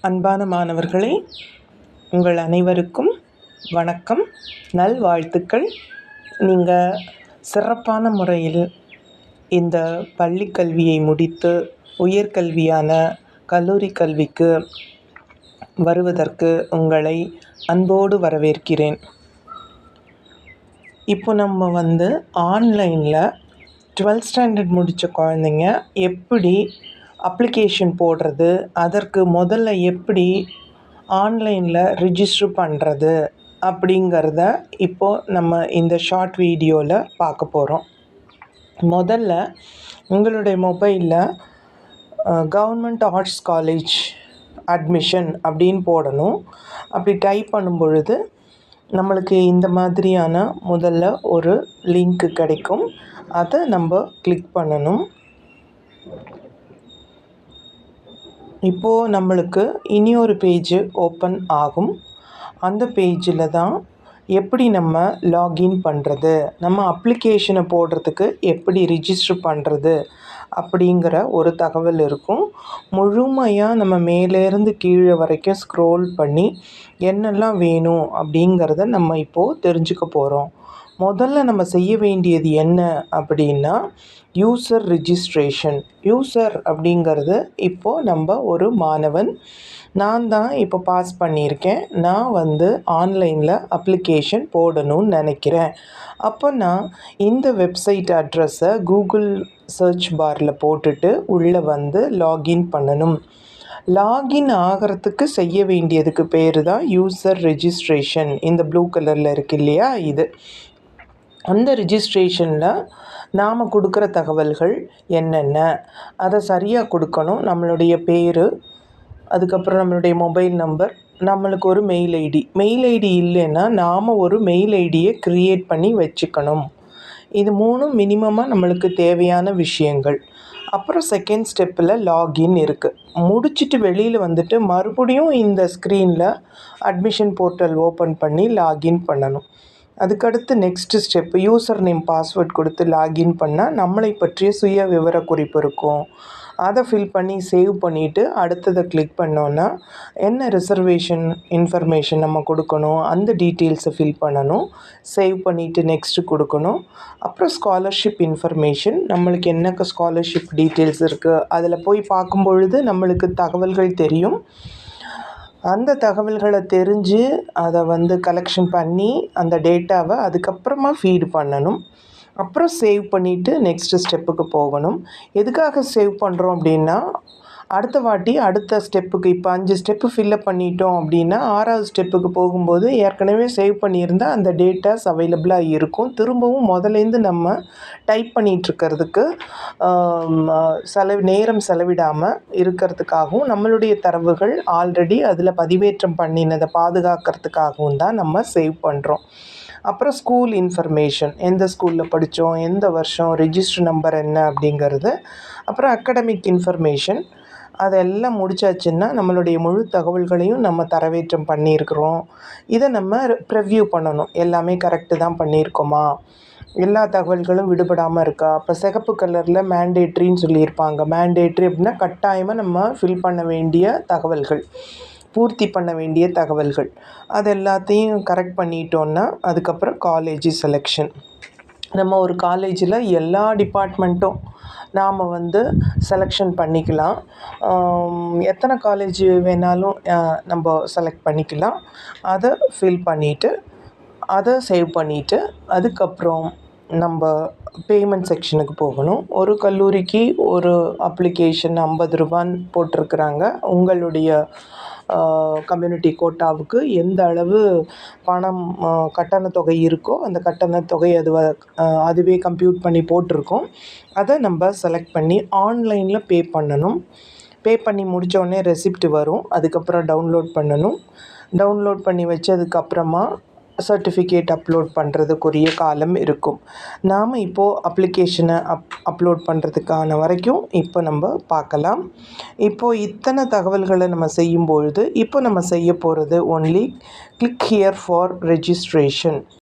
அன்பான மாணவர்களே, உங்கள் அனைவருக்கும் வணக்கம், நல்வாழ்த்துக்கள். நீங்கள் சிறப்பான முறையில் இந்த பள்ளி கல்வியை முடித்து உயர்கல்வியான கல்லூரி கல்விக்கு வருவதற்கு உங்களை அன்போடு வரவேற்கிறேன். இப்போ நம்ம ஆன்லைனில் 12th ஸ்டாண்டர்ட் முடித்த குழந்தைங்க எப்படி அப்ளிகேஷன் போடுறது, அதற்கு முதல்ல எப்படி ஆன்லைனில் ரிஜிஸ்டர் பண்ணுறது அப்படிங்கிறத இப்போது நம்ம இந்த ஷார்ட் வீடியோவில் பார்க்க போகிறோம். முதல்ல உங்களுடைய மொபைலில் கவர்மெண்ட் ஆர்ட்ஸ் காலேஜ் அட்மிஷன் அப்படின்னு போடணும். அப்படி டைப் பண்ணும் பொழுது நம்மளுக்கு இந்த மாதிரியான முதல்ல ஒரு லிங்க் கிடைக்கும். அதை நம்ம கிளிக் பண்ணணும். இப்போது நம்மளுக்கு இனி ஒரு பேஜ் ஓப்பன் ஆகும். அந்த பேஜில் தான் எப்படி நம்ம லாகின் பண்ணுறது, நம்ம அப்ளிகேஷனை போடுறதுக்கு எப்படி ரிஜிஸ்டர் பண்ணுறது அப்படிங்கிற ஒரு தகவல் இருக்கும். முழுமையாக நம்ம மேலேருந்து கீழே வரைக்கும் ஸ்க்ரோல் பண்ணி என்னெல்லாம் வேணும் அப்படிங்கிறத நம்ம இப்போது தெரிஞ்சுக்க போகிறோம். முதல்ல நம்ம செய்ய வேண்டியது என்ன அப்படின்னா யூசர் ரிஜிஸ்ட்ரேஷன். யூசர் அப்படிங்கிறது இப்போது நம்ம ஒரு மாணவன். நான் தான் இப்போ பாஸ் பண்ணியிருக்கேன். நான் ஆன்லைனில் அப்ளிகேஷன் போடணும்னு நினைக்கிறேன். அப்போ நான் இந்த வெப்சைட் அட்ரஸை கூகுள் சர்ச் பாரில் போட்டுட்டு உள்ளே லாகின் பண்ணணும். லாகின் ஆகிறதுக்கு செய்ய வேண்டியதுக்கு பேர் தான் யூசர் ரெஜிஸ்ட்ரேஷன். இந்த ப்ளூ கலரில் இருக்கு இல்லையா, இது. அந்த ரிஜிஸ்ட்ரேஷனில் நாம் கொடுக்குற தகவல்கள் என்னென்ன, அதை சரியாக கொடுக்கணும். நம்மளுடைய பேர், அதுக்கப்புறம் நம்மளுடைய மொபைல் நம்பர், நம்மளுக்கு ஒரு மெயில் ஐடி இல்லைன்னா நாம் ஒரு மெயில் ஐடியை க்ரியேட் பண்ணி வச்சுக்கணும். இது 3 மினிமமாக நம்மளுக்கு தேவையான விஷயங்கள். அப்புறம் செகண்ட் ஸ்டெப்பில் லாகின் இருக்குது. முடிச்சுட்டு வெளியில் மறுபடியும் இந்த ஸ்க்ரீனில் அட்மிஷன் போர்ட்டல் ஓப்பன் பண்ணி லாகின் பண்ணணும். அதுக்கடுத்து next step user name password கொடுத்து லாகின் பண்ணால் நம்மளை பற்றிய சுய விவர குறிப்பு இருக்கும். அதை ஃபில் பண்ணி சேவ் பண்ணிவிட்டு அடுத்ததை கிளிக் பண்ணோன்னா என்ன ரிசர்வேஷன் இன்ஃபர்மேஷன் நம்ம கொடுக்கணும், அந்த டீட்டெயில்ஸை ஃபில் பண்ணணும். சேவ் பண்ணிவிட்டு நெக்ஸ்ட்டு கொடுக்கணும். அப்புறம் ஸ்காலர்ஷிப் இன்ஃபர்மேஷன், நம்மளுக்கு என்ன ஸ்காலர்ஷிப் டீட்டெயில்ஸ் இருக்குது அதில் போய் பார்க்கும் பொழுது நம்மளுக்கு தகவல்கள் தெரியும். அந்த தகவல்களை தெரிஞ்சு அதை கலெக்ஷன் பண்ணி அந்த டேட்டாவை அதுக்கப்புறமா ஃபீடு பண்ணணும். அப்புறம் சேவ் பண்ணிவிட்டு நெக்ஸ்ட்டு ஸ்டெப்புக்கு போகணும். எதுக்காக சேவ் பண்ணுறோம் அப்படின்னா அடுத்த ஸ்டெப்புக்கு இப்போ 5 ஸ்டெப்பு ஃபில்லப் பண்ணிட்டோம் அப்படின்னா 6வது ஸ்டெப்புக்கு போகும்போது ஏற்கனவே சேவ் பண்ணியிருந்தால் அந்த டேட்டாஸ் அவைலபிளாக இருக்கும். திரும்பவும் முதலேருந்து நம்ம டைப் பண்ணிகிட்ருக்கிறதுக்கு நேரம் செலவிடாமல் இருக்கிறதுக்காகவும் நம்மளுடைய தரவுகள் ஆல்ரெடி அதில் பதிவேற்றம் பண்ணினதை பாதுகாக்கிறதுக்காகவும் தான் நம்ம சேவ் பண்ணுறோம். அப்புறம் ஸ்கூல் இன்ஃபர்மேஷன், எந்த ஸ்கூலில் படித்தோம், எந்த வருஷம், ரெஜிஸ்டர் நம்பர் என்ன அப்படிங்கிறது. அப்புறம் அகடமிக் இன்ஃபர்மேஷன், அதெல்லாம் முடிச்சாச்சுன்னா நம்மளுடைய முழு தகவல்களையும் நம்ம தரவேற்றம் பண்ணியிருக்கிறோம். இதை நம்ம ப்ரிவ்யூ பண்ணணும். எல்லாமே கரெக்டு தான் பண்ணியிருக்கோமா, எல்லா தகவல்களும் விடுபடாமல் இருக்கா. இப்போ சிகப்பு கலரில் மேண்டேட்ரின்னு சொல்லியிருப்பாங்க. மேண்டேட்ரி அப்படின்னா கட்டாயமாக நம்ம ஃபில் பண்ண வேண்டிய தகவல்கள், பூர்த்தி பண்ண வேண்டிய தகவல்கள், அது எல்லாத்தையும் கரெக்ட் பண்ணிட்டோன்னா அதுக்கப்புறம் காலேஜ் செலெக்ஷன். நம்ம ஒரு காலேஜில் எல்லா டிபார்ட்மெண்ட்டும் நாம் செலெக்ஷன் பண்ணிக்கலாம். எத்தனை காலேஜ் வேணாலும் நம்ம செலக்ட் பண்ணிக்கலாம். அதை ஃபில் பண்ணிவிட்டு அதை சேவ் பண்ணிவிட்டு அதுக்கப்புறம் நம்ம பேமெண்ட் செக்ஷனுக்கு போகணும். ஒரு கல்லூரிக்கு ஒரு அப்ளிகேஷன் 50 ரூபான்னு போட்டிருக்கிறாங்க. உங்களுடைய கம்யூனிட்டி கோட்டாவுக்கு எந்த அளவு பணம் கட்டணத்தொகை இருக்கோ அந்த கட்டணத்தொகை அதுவே கம்ப்யூட் பண்ணி போட்டிருக்கோம். அதை நம்ம செலக்ட் பண்ணி ஆன்லைனில் பே பண்ணணும். பே பண்ணி முடித்தோடனே ரெசிப்ட் வரும். அதுக்கப்புறம் டவுன்லோட் பண்ணணும். டவுன்லோட் பண்ணி வச்சதுக்கப்புறமா சர்டிஃபிகேட் அப்லோட் பண்ணுறதுக்குரிய காலம் இருக்கும். நாம் இப்போது அப்ளிகேஷனை அப்லோட் பண்ணுறதுக்கான வரைக்கும் இப்போ நம்ம பார்க்கலாம். இப்போது இத்தனை தகவல்களை நம்ம செய்யும்பொழுது இப்போ நம்ம செய்ய போகிறது only click here for registration.